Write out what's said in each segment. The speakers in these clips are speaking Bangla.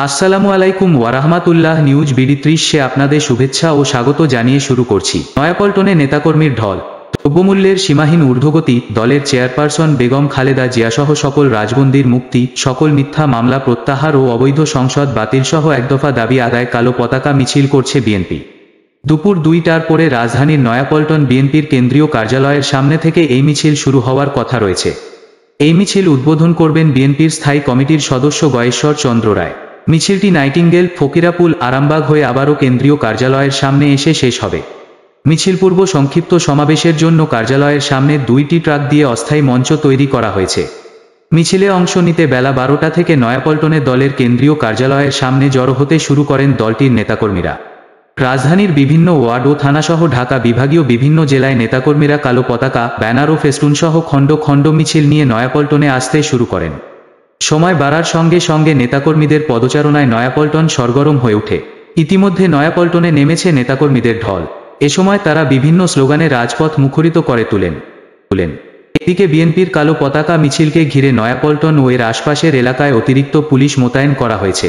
আসসালামু আলাইকুম ওয়ারাহমাতুল্লাহ। নিউজ বিডি 30-এ আপনাদের শুভেচ্ছা ও স্বাগত জানিয়ে শুরু করছি। নয়াপল্টনে নেতাকর্মীর ঢল, দ্রব্যমূল্যের সীমাহীন ঊর্ধ্বগতি, দলের চেয়ারপারসন বেগম খালেদা জিয়াসহ সকল রাজবন্দীর মুক্তি, সকল মিথ্যা মামলা প্রত্যাহার ও অবৈধ সংসদ বাতিলসহ একদফা দাবি আদায় কালো পতাকা মিছিল করছে বিএনপি। দুপুর 2টার পরে রাজধানীর নয়াপল্টন বিএনপির কেন্দ্রীয় কার্যালয়ের সামনে থেকে এই মিছিল শুরু হওয়ার কথা রয়েছে। এই মিছিল উদ্বোধন করবেন বিএনপির স্থায়ী কমিটির সদস্য গয়েশ্বর চন্দ্র রায়। মিছিলটি নাইটিঙ্গেল, ফকিরাপুল, আরামবাগ হয়ে আবারও কেন্দ্রীয় কার্যালয়ের সামনে এসে শেষ হবে। মিছিল পূর্ব সংক্ষিপ্ত সমাবেশের জন্য কার্যালয়ের সামনে 2টি ট্রাক দিয়ে অস্থায়ী মঞ্চ তৈরি করা হয়েছে। মিছিলে অংশ নিতে বেলা 12টা থেকে নয়াপল্টনে দলের কেন্দ্রীয় কার্যালয়ের সামনে জড়ো হতে শুরু করেন দলটির নেতাকর্মীরা। রাজধানীর বিভিন্ন ওয়ার্ড ও থানাসহ ঢাকা বিভাগীয় বিভিন্ন জেলায় নেতাকর্মীরা কালো পতাকা, ব্যানার ও ফেস্টুনসহ খণ্ড খণ্ড মিছিল নিয়ে নয়াপল্টনে আসতে শুরু করেন। সময় বাড়ার সঙ্গে সঙ্গে নেতাকর্মীদের পদচারণায় নয়াপল্টন সরগরম হয়ে ওঠে। ইতিমধ্যে নয়াপল্টনে নেমেছে নেতাকর্মীদের ঢল। এ সময় তারা বিভিন্ন স্লোগানে রাজপথ মুখরিত করে তুলেন। এদিকে বিএনপির কালো পতাকা মিছিলকে ঘিরে নয়াপল্টন ও এর আশপাশের এলাকায় অতিরিক্ত পুলিশ মোতায়েন করা হয়েছে।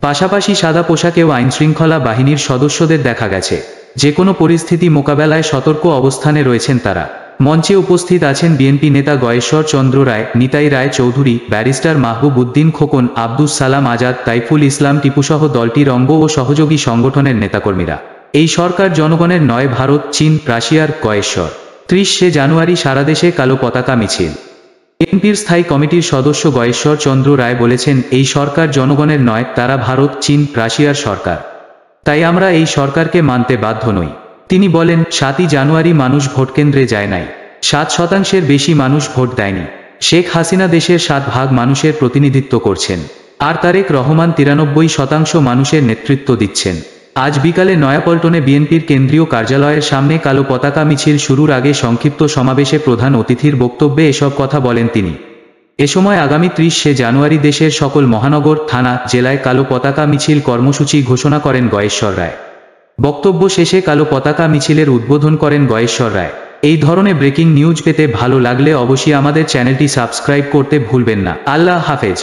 পাশাপাশি সাদা পোশাকেও আইনশৃঙ্খলা বাহিনীর সদস্যদের দেখা গেছে। যে কোনো পরিস্থিতি মোকাবেলায় সতর্ক অবস্থানে রয়েছেন তারা। মঞ্চে উপস্থিত আছেন বিএনপি নেতা গয়েশ্বর চন্দ্র রায়, নিতাই রায় চৌধুরী, ব্যারিস্টার মাহবুব উদ্দিন খোকন, আব্দুস সালাম আজাদ, তাইফুল ইসলাম টিপুসহ দলটির অঙ্গ ও সহযোগী সংগঠনের নেতাকর্মীরা। এই সরকার জনগণের নয়, ভারত, চীন, রাশিয়ার। গয়েশ্বর 30 জানুয়ারি সারাদেশে কালো পতাকা মিছিল। বিএনপির স্থায়ী কমিটির সদস্য গয়েশ্বর চন্দ্র রায় বলেছেন, এই সরকার জনগণের নয়, তারা ভারত, চীন, রাশিয়ার সরকার। তাই আমরা এই সরকারকে মানতে বাধ্য নই। তিনি বলেন, 7ই জানুয়ারি মানুষ ভোটকেন্দ্রে যায় নাই। 7% বেশি মানুষ ভোট দেয়নি। শেখ হাসিনা দেশের 7 ভাগ মানুষের প্রতিনিধিত্ব করছেন, আর তারেক রহমান 93% মানুষের নেতৃত্ব দিচ্ছেন। আজ বিকালে নয়াপল্টনে বিএনপির কেন্দ্রীয় কার্যালয়ের সামনে কালো পতাকা মিছিল শুরুর আগে সংক্ষিপ্ত সমাবেশে প্রধান অতিথির বক্তব্যে এসব কথা বলেন তিনি। এ সময় আগামী 30 জানুয়ারি দেশের সকল মহানগর, থানা, জেলায় কালো পতাকা মিছিল কর্মসূচি ঘোষণা করেন গয়েশ্বর রায়। বক্তব্য শেষে কালো পতাকা মিছিলের উদ্বোধন করেন গয়েশ্বর রায়। এই ধরনের ব্রেকিং নিউজ পেতে ভালো লাগলে অবশ্যই আমাদের চ্যানেলটি সাবস্ক্রাইব করতে ভুলবেন না। আল্লাহ হাফেজ।